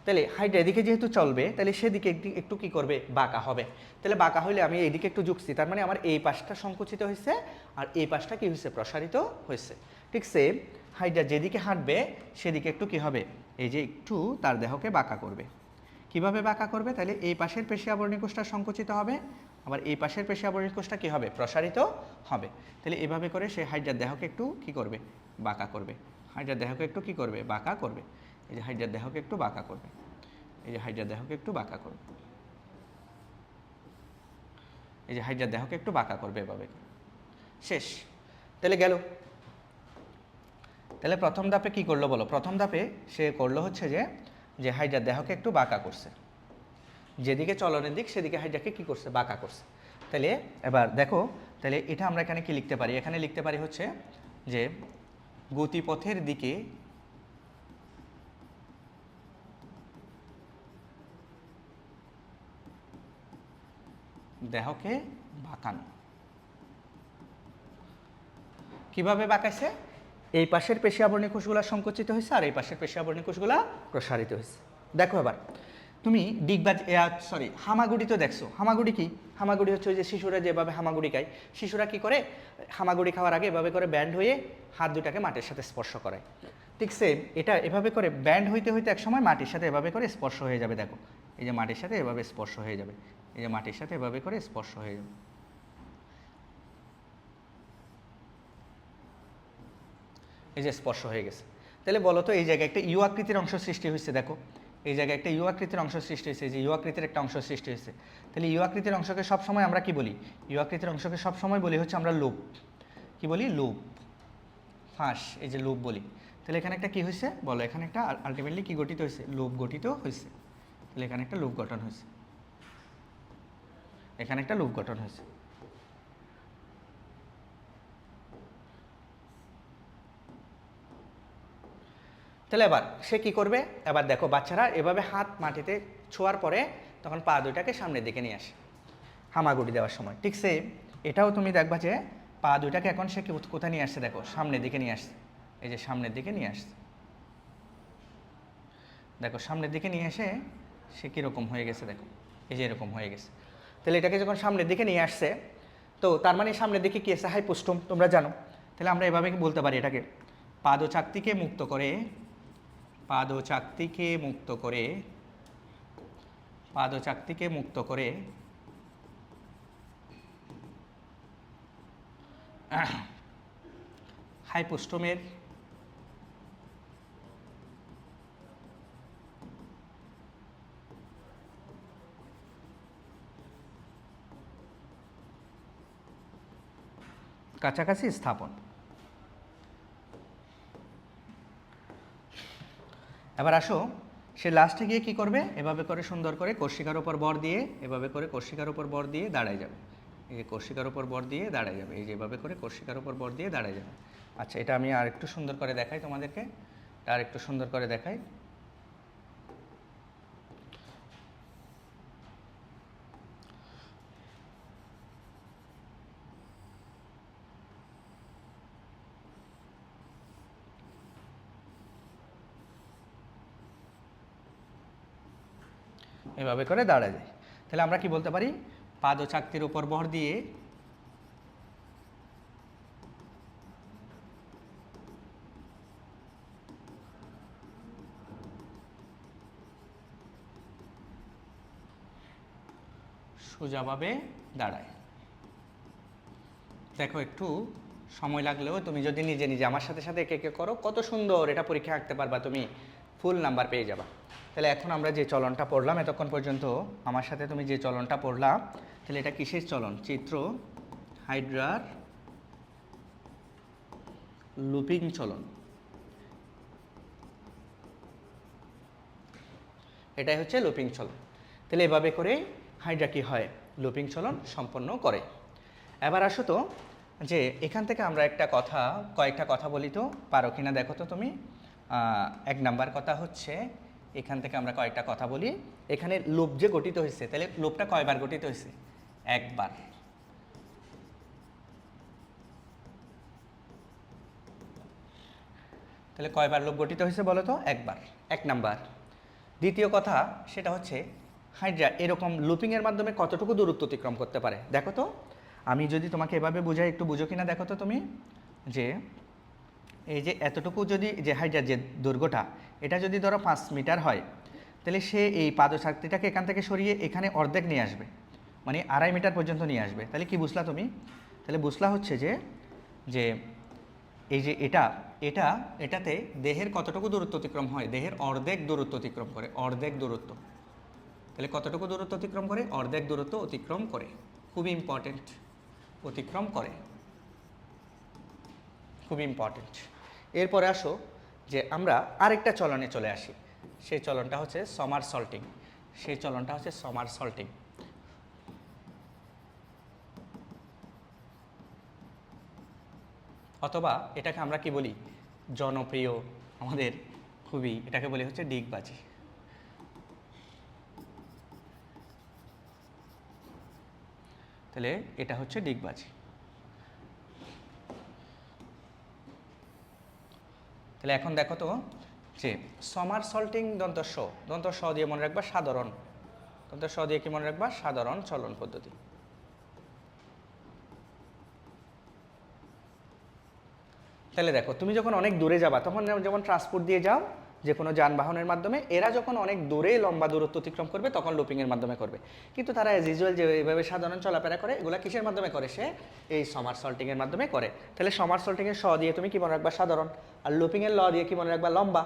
তাহলে হাইটটা এদিকে যেহেতু চলবে, তাহলে সেদিকে একটু কি করবে? বাঁকা হবে। তাহলে বাঁকা হলে আমি এইদিকে একটু ঝুঁকছি, তার মানে আমার এই পাশটা সংকুচিত হয়েছে আর এই পাশটা কি হয়েছে? প্রসারিত হয়েছে। ঠিক সেম, হাইটটা যেদিকে হাঁটবে সেদিকে একটু কি হবে? এই যে একটু তার দেহকে বাঁকা করবে। কিভাবে বাঁকা করবে? তাহলে এই পাশের পেশি আবরণী কোষটা সংকুচিত হবে, আবার এই পাশের পেশি আবরণী কোষটা কী হবে? প্রসারিত হবে। তাহলে এভাবে করে সে হাইড্রার দেহকে একটু কী করবে? বাঁকা করবে। হাইড্রার দেহকে একটু কী করবে? বাঁকা করবে। এই যে হাইড্রার দেহকে একটু বাঁকা করবে। এই যে হাইড্রার দেহকে একটু বাঁকা করবে। এই যে হাইড্রার দেহকে একটু বাঁকা করবে এভাবে। শেষ। তাহলে গেল। তাহলে প্রথম ধাপে কি করলো বলো? প্রথম ধাপে সে করলো হচ্ছে যে হাইড্রার দেহকে একটু বাঁকা করছে, যেদিকে চলনের দিক সেদিকে হাইড্রাকে কি করছে? বাঁকা করছে। তাহলে এবার দেখো, তাহলে এটা আমরা এখানে কি লিখতে পারি? এখানে লিখতে পারি হচ্ছে যে গতিপথের দিকে দেহকে বাঁকানো। কিভাবে বাঁকাইছে? এই পাশের পেশি আবরণী কোষগুলা সংকুচিত হয়েছে আর এই পাশের পেশি আবরণী কোষগুলা প্রসারিত হয়েছে। দেখো এবার তুমি ডিগবাজ হামাগুড়ি তো দেখছো। হামাগুড়ি কি? হামাগুড়ি হচ্ছে ওই যে শিশুরা যেভাবে হামাগুড়ি খায়, শিশুরা কি করে? হামাগুড়ি খাওয়ার আগে এভাবে করে ব্যান্ড হয়ে হাত দুটাকে মাটির সাথে স্পর্শ করায়। ঠিক সেম, এটা এভাবে করে ব্যান্ড হইতে হইতে এক সময় মাটির সাথে এভাবে করে স্পর্শ হয়ে যাবে। দেখো এই যে মাটির সাথে এভাবে স্পর্শ হয়ে যাবে, এই যে মাটির সাথে এভাবে করে স্পর্শ হয়ে যাবে। এই যে স্পর্শ হয়ে গেছে। তাহলে বলো তো এই জায়গায় একটা ইউ আকৃতির অংশ সৃষ্টি হয়েছে। দেখো এই জায়গায় একটা ইউ আকৃতির অংশ সৃষ্টি হয়েছে, যে ইউ আকৃতির একটা অংশ সৃষ্টি হয়েছে। তাহলে ইউ আকৃতির অংশকে সবসময় আমরা কি বলি? ইউ আকৃতির অংশকে সবসময় বলি হচ্ছে আমরা লুপ। কি বলি? লুপ, ফাঁস। এই যে লুপ বলি। তাহলে এখানে একটা কি হয়েছে বলো? এখানে একটা আলটিমেটলি কি গঠিত হয়েছে? লুপ গঠিত হয়েছে। তাহলে এখানে একটা লুপ গঠন হয়েছে, এখানে একটা লুপ গঠন হয়েছে। তাহলে এবার সে কি করবে? এবার দেখো বাচ্চারা এভাবে হাত মাটিতে ছোঁয়ার পরে তখন পা দুইটাকে সামনের দিকে নিয়ে আসে হামাগুড়ি দেওয়ার সময়। ঠিক সেম, এটাও তুমি দেখবা যে পা দুইটাকে এখন সে কোথায় নিয়ে আসছে? দেখো সামনের দিকে নিয়ে আসছে। এই যে সামনের দিকে নিয়ে আসছে। দেখো সামনের দিকে নিয়ে এসে সে কীরকম হয়ে গেছে? দেখো এই যে এরকম হয়ে গেছে। তাহলে এটাকে যখন সামনের দিকে নিয়ে আসছে, তো তার মানে সামনের দিকে কী আছে? হাইপোস্টোম, তোমরা জানো। তাহলে আমরা এভাবে বলতে পারি এটাকে পাদচাকতিকে মুক্ত করে, পাদচাকতিকে মুক্ত করে, পাদচাকতিকে মুক্ত করে হাইপোস্টোমের কাছাকাছি স্থাপন। এবার আসো, সে লাস্টে গিয়ে কি করবে, এভাবে করে সুন্দর করে কর্ষিকার উপর বর দিয়ে, এভাবে করে কর্ষিকার উপর বর দিয়ে দাঁড়ায় যাবে। এই যে কর্ষিকার উপর বর দিয়ে দাঁড়ায় যাবে, এই যে এভাবে করে কর্ষিকার উপর বর দিয়ে দাঁড়ায় যাবে। আচ্ছা, এটা আমি আর একটু সুন্দর করে দেখাই তোমাদেরকে, আর একটু সুন্দর করে দেখাই। এভাবে করে দাঁড়ায় যায়। তাহলে আমরা কি বলতে পারি, পাদচাকতির উপর ভর দিয়ে সোজাভাবে দাঁড়ায়। দেখো, একটু সময় লাগলেও তুমি যদি নিজে নিজে আমার সাথে সাথে একে একে করো, কত সুন্দর এটা পরীক্ষা আঁকতে পারবা, তুমি ফুল নাম্বার পেয়ে যাবা। তাহলে এখন আমরা যে চলনটা পড়লাম এতক্ষণ পর্যন্ত, আমার সাথে তুমি যে চলনটা পড়লাম, তাহলে এটা কিসের চলন? চিত্র হাইড্রার লুপিং চলন। এটাই হচ্ছে লুপিং চলন। তাহলে এভাবে করে হাইড্রা কি হয়, লুপিং চলন সম্পন্ন করে। এবার আসো তো, যে এখান থেকে আমরা কয়েকটা কথা বলি তো, পারো কিনা দেখো তো তুমি। এক নাম্বার কথা হচ্ছে, এখান থেকে আমরা কয়েকটা কথা বলি। এখানে লুপ যে গঠিত হয়েছে, তাহলে লুপটা কয়বার গঠিত হয়েছে? একবার। তাহলে কয়বার লুপ গঠিত হয়েছে বলো তো? একবার, এক নাম্বার। দ্বিতীয় কথা সেটা হচ্ছে, হাইড্রা এরকম লুপিংয়ের মাধ্যমে কতটুকু দূরত্ব অতিক্রম করতে পারে দেখো তো। আমি যদি তোমাকে এভাবে বুঝাই, একটু বুঝো কিনা দেখো তো তুমি, যে এই যে এতটুকু যদি, যে হাইড্রার যে দৈর্ঘ্যটা, এটা যদি ধরো 5 মিটার হয়, তাহলে সে এই পাদচাকতিটাকে এখান থেকে সরিয়ে এখানে অর্ধেক নিয়ে আসবে, মানে 2.5 মিটার পর্যন্ত নিয়ে আসবে। তাহলে কি বুঝলা তুমি? তাহলে বুঝলা হচ্ছে যে যে এই যে এটাতে দেহের কতটুকু দূরত্ব অতিক্রম হয়? দেহের অর্ধেক দূরত্ব অতিক্রম করে, অর্ধেক দূরত্ব। তাহলে কতটুকু দূরত্ব অতিক্রম করে? অর্ধেক দূরত্ব অতিক্রম করে। খুবই ইম্পর্টেন্ট, অতিক্রম করে, খুব ইম্পর্টেন্ট। এরপরে আসো, যে আমরা আরেকটা চলনে চলে আসি। সেই চলনটা হচ্ছে সমারসল্টিং। সেই চলনটা হচ্ছে সমারসল্টিং। অথবা এটাকে আমরা কি বলি, জনপ্রিয় আমাদের খুবই, এটাকে বলি হচ্ছে ডিগবাজি। তাহলে এটা হচ্ছে ডিগবাজি। তাহলে এখন দেখো তো, যে সমারসল্টিং দন্ত স দিয়ে মনে রাখবা সাধারণ, দন্ত স দিয়ে কি মনে রাখবা? সাধারণ চলন পদ্ধতি। তাহলে দেখো, তুমি যখন অনেক দূরে যাবা, তখন যেমন ট্রান্সপোর্ট দিয়ে যাও যে কোনো যানবাহনের মাধ্যমে, এরা যখন অনেক দূরে লম্বা দূরত্ব অতিক্রম করবে তখন লুপিংয়ের মাধ্যমে করবে। কিন্তু তারা অ্যাজ ইউজুয়াল যে এইভাবে সাধারণ চলাফেরা করে, এগুলো কিসের মাধ্যমে করে? সে এই সমারসল্টিংয়ের মাধ্যমে করে। তাহলে সমারসল্টিংয়ের স দিয়ে তুমি কি মনে রাখবা? সাধারণ। আর লুপিংয়ের ল দিয়ে কি মনে রাখবা? লম্বা।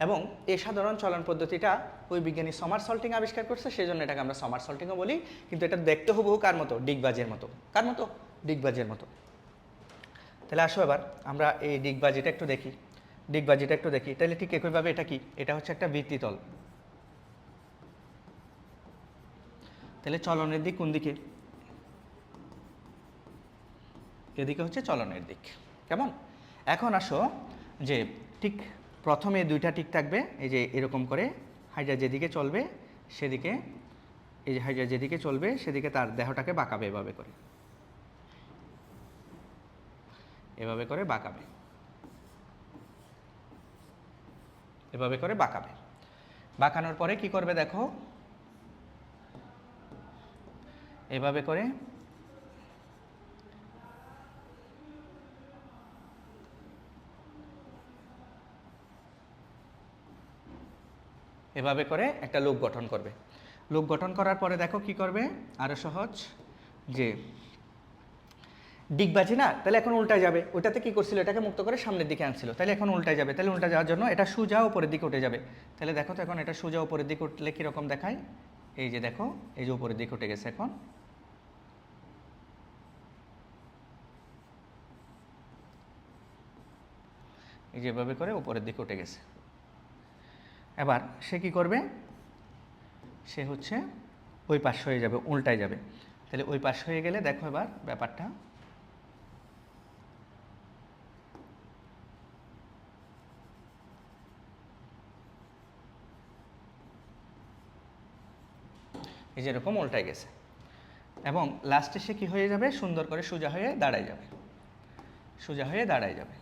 এবং এই সাধারণ চলন পদ্ধতিটা ওই বিজ্ঞানী সমারসল্টিং আবিষ্কার করছে, সেই জন্য এটাকে আমরা সমারসল্টিংও বলি। কিন্তু এটা দেখতে হুবহু কার মতো? ডিগবাজির মতো। কার মতো? ডিগবাজির মতো। তাহলে আসো এবার আমরা এই ডিগবাজিটা একটু দেখি, ডিগবাজিটা একটু দেখি। তাহলে ঠিক একইভাবে এটা কি? এটা হচ্ছে একটা বৃত্তিতল। তাহলে চলনের দিক কোন দিকে? এদিকে হচ্ছে চলনের দিক। কেমন? এখন আসো, যে ঠিক প্রথমে দুইটা টিক থাকবে, এই যে এরকম করে হাইড্রা যেদিকে চলবে সেদিকে, এই যে হাইড্রা যেদিকে চলবে সেদিকে তার দেহটাকে বাঁকাবে, এভাবে করে, এভাবে করে বাঁকাবে, এভাবে করে বাঁকাবে। বাঁকানোর পরে কি করবে দেখো, এভাবে করে এভাবে করে একটা লুপ গঠন করবে। লুপ গঠন করার পরে দেখো কি করবে, আরো সহজ, যে ডিগবাজি না, তাহলে এখন উল্টা যাবে। ওটাতে কি করছিল? এটাকে মুক্ত করে সামনের দিকে আনছিল, তাহলে এখন উল্টায় যাবে। তাহলে উল্টা যাওয়ার জন্য এটা সোজা উপরের দিকে উঠে যাবে। তাহলে দেখো তো, এখন এটা সোজা উপরের দিকে উঠলে কীরকম দেখায়? এই যে দেখো, এই যে উপরের দিকে উঠে গেছে। এখন এই যে এভাবে করে উপরের দিকে উঠে গেছে। এবার সে কি করবে, সে হচ্ছে ওই পাশ হয়ে যাবে, উল্টায় যাবে। তাহলে ওই পাশ হয়ে গেলে দেখো এবার ব্যাপারটা এই যে এরকম উল্টায় গেছে এবং লাস্টে সে কি হয়ে যাবে, সুন্দর করে সোজা হয়ে দাঁড়ায় যাবে, সোজা হয়ে দাঁড়ায় যাবে।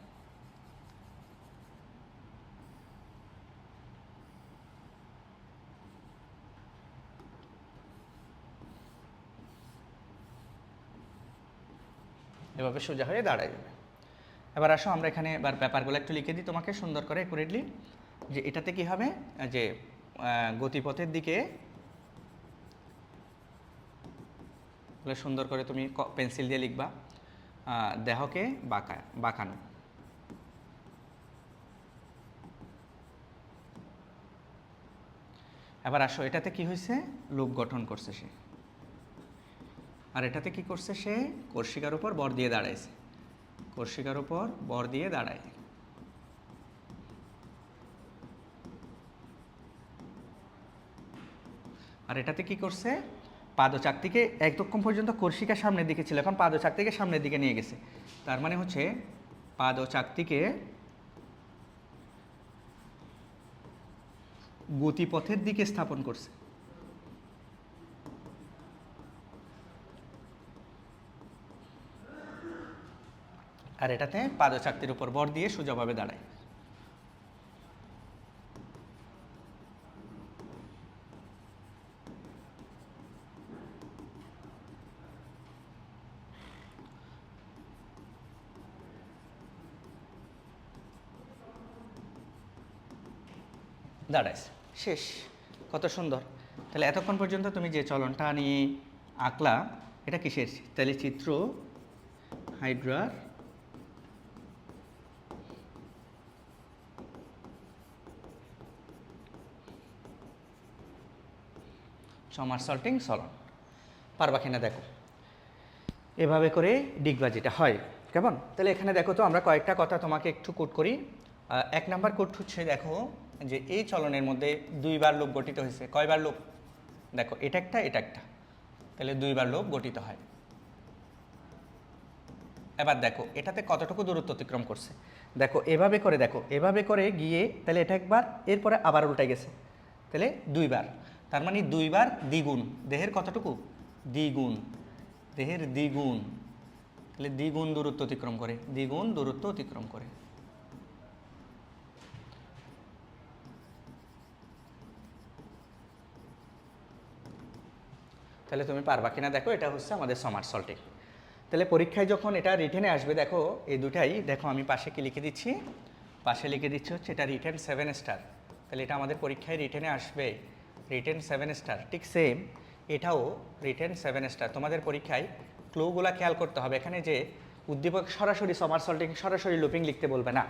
এভাবে সোজা হয়ে দাঁড়ায় যাবে। এবার আসো আমরা এখানে এবার ব্যাপারগুলো একটু লিখে দিই তোমাকে সুন্দর করে অ্যাকুরেটলি, যে এটাতে কি হবে, যে গতিপথের দিকে সুন্দর করে তুমি পেন্সিল দিয়ে লিখবা, দেহকে বাঁকানো। এবার আসো এটাতে কি হয়েছে, লুপ গঠন করছে সে, আর এটাতে কি করছে, সে কর্ষিকার উপর বর দিয়ে দাঁড়াইছে, কর্ষিকার উপর বর দিয়ে দাঁড়ায়। আর এটাতে কি করছে, পাদচাকতিকে একদম পর্যন্ত কর্ষিকা সামনের দিকে ছিল, এখন পাদচাকতিকে সামনের দিকে নিয়ে গেছে। তার মানে হচ্ছে পাদচাকতিকে গতিপথের দিকে স্থাপন করছে। আর এটাতে পাদচাকতির উপর বর দিয়ে সোজাভাবে দাঁড়ায়। দাঁড়াইছে, শেষ। কত সুন্দর। তাহলে এতক্ষণ পর্যন্ত তুমি যে চলনটা নিয়ে আঁকলা, এটা কিসের, তাহলে চিত্র হাইড্রার সমারসল্টিং চলন। পারবা কিনা দেখো, এভাবে করে ডিগবাজিটা হয় কেমন। তাহলে এখানে দেখো তো আমরা কয়েকটা কথা তোমাকে একটু কোট করি। 1 নাম্বার কোট হচ্ছে, দেখো যে এই চলনের মধ্যে 2বার লুপ গঠিত হয়েছে। কয়বার লুপ, দেখো এটা একটা, এটা একটা, তাহলে 2বার লুপ গঠিত হয়। এবার দেখো এটাতে কতটুকু দূরত্ব অতিক্রম করছে, দেখো এভাবে করে, দেখো এভাবে করে গিয়ে তাহলে এটা একবার, এরপরে আবার উল্টে গেছে, তাহলে 2বার। তার মানে 2বার দ্বিগুণ, দেহের কতটুকু, দ্বিগুণ, দেহের দ্বিগুণ, তাহলে দ্বিগুণ দূরত্ব অতিক্রম করে, দ্বিগুণ দূরত্ব অতিক্রম করে। তাহলে তুমি পারবা কিনা দেখো, এটা হচ্ছে আমাদের সমারসল্টিং। তাহলে পরীক্ষায় যখন এটা রিটেনে আসবে, দেখো এই দুটাই, দেখো আমি পাশে কি লিখে দিচ্ছি, পাশে লিখে দিচ্ছি হচ্ছে এটা রিটেন 7 স্টার। তাহলে এটা আমাদের পরীক্ষায় রিটেনে আসবে, রিটেন 7 স্টার। ঠিক সেম এটাও রিটেন 7 স্টার। তোমাদের পরীক্ষায় ক্লুগুলা খেয়াল করতে হবে, এখানে যে উদ্দীপক সরাসরি সমারসল্টিং সরাসরি লুপিং লিখতে বলবে না,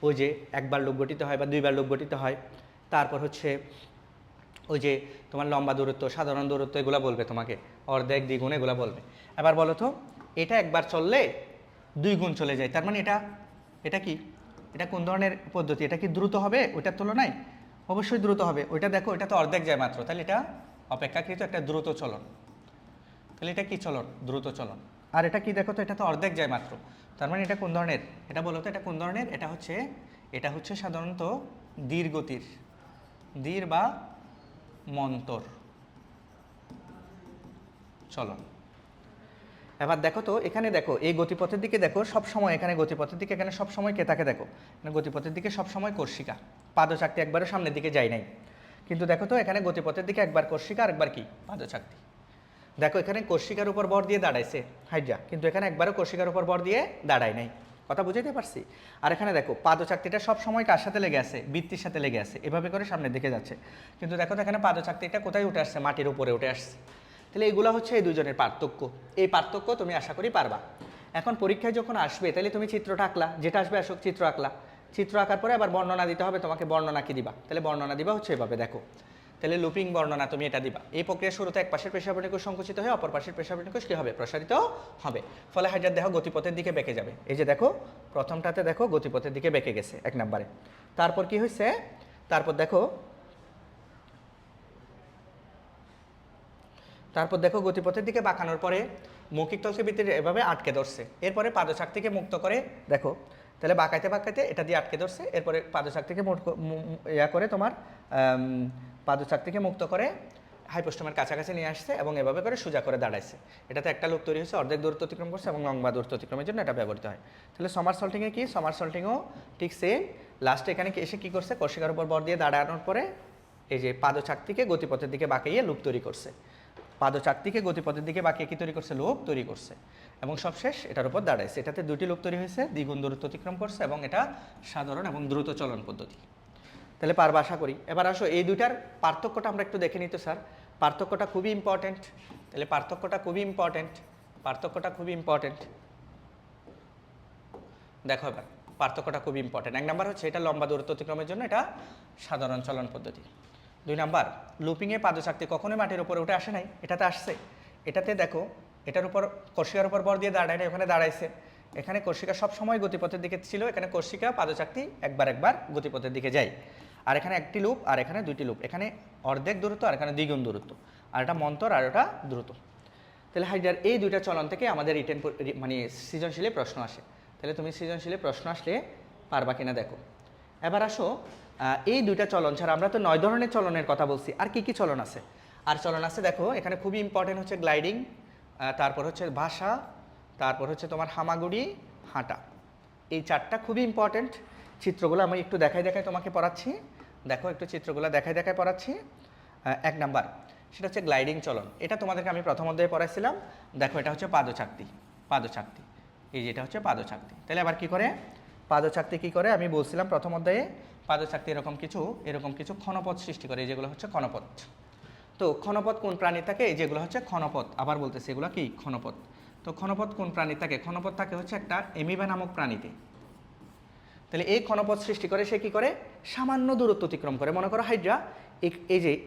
ওই যে একবার লুপ গঠিত হয় বা 2বার লুপ গঠিত হয়, তারপর হচ্ছে ওই যে তোমার লম্বা দূরত্ব, সাধারণ দূরত্ব, এগুলো বলবে তোমাকে, অর্ধেক দ্বিগুণ এগুলো বলবে। এবার বলো তো, এটা একবার চললে 2 গুণ চলে যায়, তার মানে এটা, এটা কি, এটা কোন ধরনের পদ্ধতি, এটা কি দ্রুত হবে ওইটার তুলনায়, অবশ্যই দ্রুত হবে। ওইটা দেখো এটা তো অর্ধেক যায় মাত্র, তাহলে এটা অপেক্ষাকৃত একটা দ্রুত চলন। তাহলে এটা কি চলন, দ্রুত চলন। আর এটা কি দেখো তো, এটা তো অর্ধেক যায় মাত্র, তার মানে এটা কোন ধরনের, এটা বলো তো এটা কোন ধরনের, এটা হচ্ছে সাধারণত ধীর গতির, ধীর বা মন্তর চলন। এবার দেখো তো এখানে, দেখো এই গতিপথের দিকে দেখো সব সময়, এখানে গতিপথের দিকে এখানে সব সময় কে থাকে, দেখো গতিপথের দিকে সব সময় কর্ষিকা, পাদচাকতি একবারও সামনের দিকে যায় নাই। কিন্তু দেখো তো এখানে গতিপথের দিকে একবার কর্ষিকা আর একবার কি পাদচাকতি। দেখো এখানে কর্ষিকার উপর বর দিয়ে দাঁড়াইছে হাইড্রা, কিন্তু এখানে একবারও কর্ষিকার উপর বর দিয়ে দাঁড়ায় নাই। কথা বুঝাইতে পারছি। আর এখানে দেখো পাদচাকতিটা সব সময় কার সাথে লেগে আছে, বৃত্তির সাথে লেগে আছে, এভাবে করে সামনের দিকে যাচ্ছে। কিন্তু দেখো তো এখানে পাদচাকতিটা কোথায় উঠে আসছে, মাটির উপরে উঠে আসছে। তাহলে এগুলো হচ্ছে এই দুজনের পার্থক্য। এই পার্থক্য তুমি আশা করি পারবা। এখন পরীক্ষায় যখন আসবে তাহলে তুমি চিত্রটা আঁকলা, যেটা আসবে আসুক, চিত্র আঁকলা, চিত্র আঁকার পরে আবার বর্ণনা দিতে হবে তোমাকে, বর্ণনা কি দিবা, তাহলে বর্ণনা দিবা হচ্ছে এভাবে। দেখো তাহলে লুপিং বর্ণনা তুমি এটা দিবা। এই প্রক্রিয়ার শুরুতে এক পাশের পেশাবর্ণিকুশ সংকুচিত হয়ে অপর পাশের পেশাবর্ণিকুশ কি হবে, প্রসারিত হবে, ফলে হাইড্রার দেহ গতিপথের দিকে বেঁকে যাবে। এই যে দেখো প্রথমটাতে দেখো গতিপথের দিকে বেঁকে গেছে 1 নম্বরে। তারপর কি হয়েছে, তারপর দেখো গতিপথের দিকে বাঁকানোর পরে মৌখিক তলকে ভিতরে এভাবে আটকে ধরছে। এরপরে পাদচাক থেকে মুক্ত করে দেখো, তাহলে বাঁকাইতে বাঁকাইতে এটা দিয়ে আটকে ধরছে। এরপরে পাদচাক থেকে করে তোমার পাদচাক থেকে মুক্ত করে হাইপোস্টোমের কাছাকাছি নিয়ে আসছে এবং এভাবে করে সোজা করে দাঁড়াইছে। এটাতে একটা লুপ তৈরি হয়েছে, অর্ধেক দূরত্ব অতিক্রম করছে এবং লম্বা দূরত্ব অতিক্রমের জন্য এটা ব্যবহৃত হয়। তাহলে সমারসল্টিংয়ে কি, সমারসল্টিংও ঠিক সেম। লাস্টে এখানে এসে কি করছে, কর্ষিকার উপর বর দিয়ে দাঁড়ানোর পরে এই যে পাদচাক থেকে গতিপথের দিকে বাঁকিয়ে লুপ তৈরি করছে। পাদচাক থেকে গতিপথের দিকে বাঁকিয়ে কি তৈরি করছে, লুপ তৈরি করছে এবং সবশেষ এটার উপর দাঁড়াইছে। এটাতে 2টি লুপ তৈরি হয়েছে, দ্বিগুণ দূরত্ব অতিক্রম করছে এবং এটা সাধারণ এবং দ্রুত চলন পদ্ধতি। তাহলে পারবা আশা করি। এবার আসো এই দুইটার পার্থক্যটা আমরা একটু দেখে নিই তো স্যার। পার্থক্যটা খুবই ইম্পর্টেন্ট। তাহলে পার্থক্যটা খুবই ইম্পর্টেন্ট। দেখো এবার পার্থক্যটা খুবই ইম্পর্টেন্ট। 1 নাম্বার হচ্ছে এটা লম্বা দূরত্ব অতিক্রমের জন্য এটা সাধারণ চলন পদ্ধতি। 2 নাম্বার, লুপিংয়ে পাদচাকটি কখনোই মাটির উপরে উঠে আসে নাই, এটাতে আসছে। এটাতে দেখো এটার উপর কর্ষিকার উপর বর দিয়ে দাঁড়ায় না, ওখানে দাঁড়াইছে। এখানে কর্ষিকা সব সময় গতিপথের দিকে ছিল, এখানে কর্ষিকা পাদচাকটি একবার গতিপথের দিকে যায়। আর এখানে 1টি লুপ আর এখানে 2টি লুপ, এখানে অর্ধেক দূরত্ব আর এখানে দ্বিগুণ দূরত্ব, আর এটা মন্তর আর এটা দ্রুত। তাহলে হাইড্রার এই দুইটা চলন থেকে আমাদের রিটেন মানে সৃজনশীলে প্রশ্ন আসে। তাহলে তুমি সৃজনশীলে প্রশ্ন আসলে পারবা কিনা দেখো। এবার আসো এই দুইটা চলন ছাড়া আমরা তো 9 ধরনের চলনের কথা বলছি, আর কি কি চলন আছে? আর চলন আছে দেখো এখানে খুবই ইম্পর্টেন্ট হচ্ছে গ্লাইডিং, তারপর হচ্ছে ভাষা, তারপর হচ্ছে তোমার হামাগুড়ি, হাঁটা। এই 4টা খুবই ইম্পর্টেন্ট। চিত্রগুলো আমি একটু দেখাই তোমাকে পড়াচ্ছি। দেখো একটু চিত্রগুলো দেখাই পড়াচ্ছি। 1 নাম্বার সেটা হচ্ছে গ্লাইডিং চলন। এটা তোমাদেরকে আমি প্রথম অধ্যায়ে পড়াইছিলাম। দেখো এটা হচ্ছে পাদচাকতি। এই যেটা হচ্ছে পাদচাকতি। তাহলে আবার কি করে পাদচাকতি কি করে, আমি বলছিলাম প্রথম অধ্যায়ে পাদচাকতি এরকম কিছু ক্ষণপথ সৃষ্টি করে, যেগুলো হচ্ছে ক্ষণপথ। তো ক্ষণপথ কোন প্রাণী থাকে, যেগুলো হচ্ছে ক্ষণপথ, আবার বলতেছি এগুলো কি ক্ষণপথ। তো ক্ষণপথ কোন প্রাণী থাকে, ক্ষণপথ থাকে হচ্ছে একটা এমিবা নামক প্রাণীতে। তাহলে এই ক্ষণপথ সৃষ্টি করে সে কি করে, সামান্য দূরত্ব অতিক্রম করে। মনে করো হাইড্রা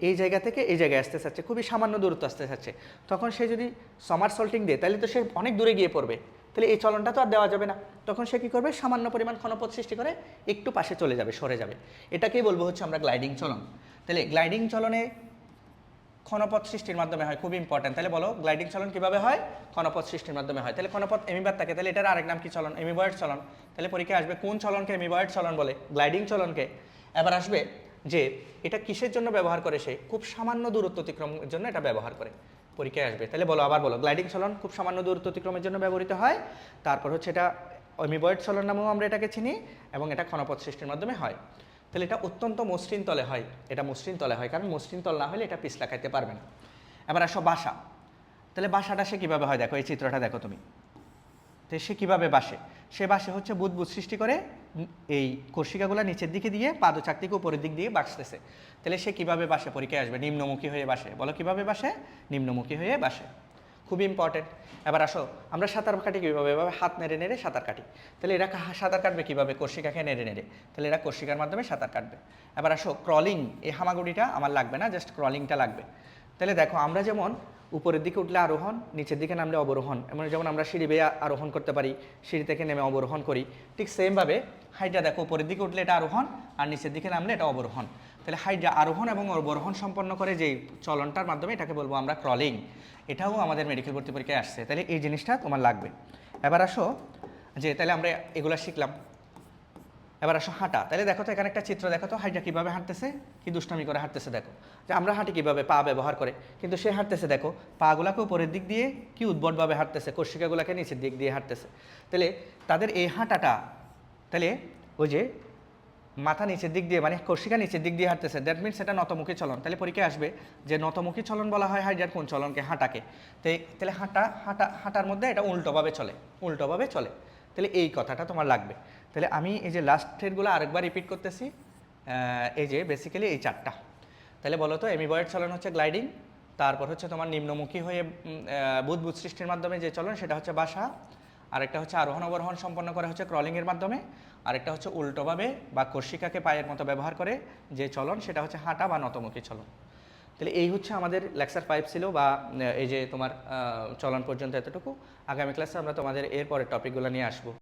এই জায়গা থেকে এই জায়গায় আসতে চাচ্ছে, খুবই সামান্য দূরত্ব আসতে চাচ্ছে, তখন সে যদি সমারসল্টিং দেয় তাহলে তো সে অনেক দূরে গিয়ে পড়বে। তাহলে এই চলনটা তো আর দেওয়া যাবে না, তখন সে কী করবে, সামান্য পরিমাণ ক্ষণপথ সৃষ্টি করে একটু পাশে চলে যাবে, সরে যাবে। এটাকেই বলবো হচ্ছে আমরা গ্লাইডিং চলন। তাহলে গ্লাইডিং চলনে ক্ষণপথ সৃষ্টির মাধ্যমে হয়, খুব ইম্পর্টেন্ট। তাহলে বলো গ্লাইডিং চলন কিভাবে হয়, ক্ষণপথ সৃষ্টির মাধ্যমে হয়। তাহলে ক্ষণপথ এমিবার থাকে, তাহলে এটার আরেক নাম কি চলন, এমিবয়েড চলন। তাহলে পরীক্ষায় আসবে কোন চলনকে এমিবয়েড চলন বলে, গ্লাইডিং চলনকে। এবার আসবে যে এটা কিসের জন্য ব্যবহার করে, সে খুব সামান্য দূরত্ব অতিক্রমের জন্য এটা ব্যবহার করে, পরীক্ষায় আসবে। তাহলে আবার বলো গ্লাইডিং চলন খুব সামান্য দূরত্ব অতিক্রমের জন্য ব্যবহৃত হয়। তারপর হচ্ছে এটা এমিবয়েড চলন নামেও আমরা এটাকে চিনি, এবং এটা ক্ষণপথ সৃষ্টির মাধ্যমে হয়। তাহলে এটা অত্যন্ত মসৃণ তলে হয়, কারণ মসৃণ তল না হলে এটা পিছলা খাইতে পারবে না। এবার আসো বাসা। তাহলে বাসাটা সে কীভাবে হয়, দেখো এই চিত্রটা দেখো তুমি। তো সে কীভাবে বাসে, সে বাসে হচ্ছে বুদবুদ সৃষ্টি করে এই কর্ষিকাগুলো নিচের দিকে দিয়ে পাদচাকতিকে উপরের দিক দিয়ে বাসতেছে। তাহলে সে কীভাবে বাসে, পরীক্ষায় আসবে নিম্নমুখী হয়ে বাসে। বলো কীভাবে বাসে, নিম্নমুখী হয়ে বাসে, খুবই ইম্পর্টেন্ট। এবার আসো আমরা সাঁতার কাটি কীভাবে, এভাবে হাত নেড়ে নেড়ে সাঁতার কাটি। তাহলে এরা সাঁতার কাটবে কীভাবে, কর্ষিকাকে নেড়ে নেড়ে। তাহলে এরা কর্ষিকার মাধ্যমে সাঁতার কাটবে। এবার আসো ক্রলিং, এই হামাগুড়িটা আমার লাগবে না, জাস্ট ক্রলিংটা লাগবে। তাহলে দেখো আমরা যেমন উপরের দিকে উঠলে আরোহণ, নিচের দিকে নামলে অবরোহণ, এমন যেমন আমরা সিঁড়ি বেয়ে আরোহণ করতে পারি, সিঁড়ি থেকে নেমে অবরোহণ করি, ঠিক সেমভাবে হাইড্রা দেখো উপরের দিকে উঠলে এটা আরোহণ আর নিচের দিকে নামলে এটা অবরোহণ। তাহলে হাইড্রা আরোহণ এবং অবরোহণ সম্পন্ন করে যেই চলনটার মাধ্যমে এটাকে বলবো আমরা ক্রলিং। এটাও আমাদের মেডিকেল ভর্তি পরীক্ষায় আসছে। তাহলে এই জিনিসটা তোমার লাগবে। এবার আসো যে তাহলে আমরা এগুলো শিখলাম। এবার আসো হাঁটা। তাহলে দেখো তো এখানে একটা চিত্র দেখো তো, হাইড্রা কীভাবে হাঁটতেছে, কি দুষ্টামি করে হাঁটতেছে। দেখো যে আমরা হাঁটি কীভাবে, পা ব্যবহার করে, কিন্তু সে হাঁটতেছে দেখো পাগুলাকে উপরের দিক দিয়ে কি উদ্ভটভাবে হাঁটতেছে, কর্ষিকাগুলোকে নিচের দিক দিয়ে হাঁটতেছে। তাহলে তাদের এই হাঁটাটা, তাহলে ওই যে মাথা নিচের দিক দিয়ে মানে কর্ষিকা নিচের দিক দিয়ে হাঁটতেছে, দ্যাট মিনস এটা নতমুখী চলন। তাহলে পরীক্ষায় আসবে যে নতমুখী চলন বলা হয় হাইড্রার কোন চলনকে, হাঁটাকে। তাহলে হাঁটার মধ্যে এটা উল্টোভাবে চলে। তাহলে এই কথাটা তোমার লাগবে। তাহলে আমি এই যে লাস্টেরগুলো আরেকবার রিপিট করতেছি, এই যে বেসিক্যালি এই 4টা। তাহলে বলো তো এমিবয়েড চলন হচ্ছে গ্লাইডিং, তারপর হচ্ছে তোমার নিম্নমুখী হয়ে বুদবুদ সৃষ্টির মাধ্যমে যে চলন সেটা হচ্ছে বাসা, আরেকটা হচ্ছে আরোহণ অবরোহণ সম্পন্ন করা হচ্ছে ক্রলিংয়ের মাধ্যমে, আরেকটা হচ্ছে উল্টোভাবে বা কর্ষিকাকে পায়ের মতো ব্যবহার করে যে চলন সেটা হচ্ছে হাঁটা বা নতমুখী চলন। তাহলে এই হচ্ছে আমাদের লেকচার 5 ছিল, বা এই যে তোমার চলন পর্যন্ত এতটুকু। আগামী ক্লাসে আমরা তোমাদের এর পরের টপিকগুলো নিয়ে আসবো।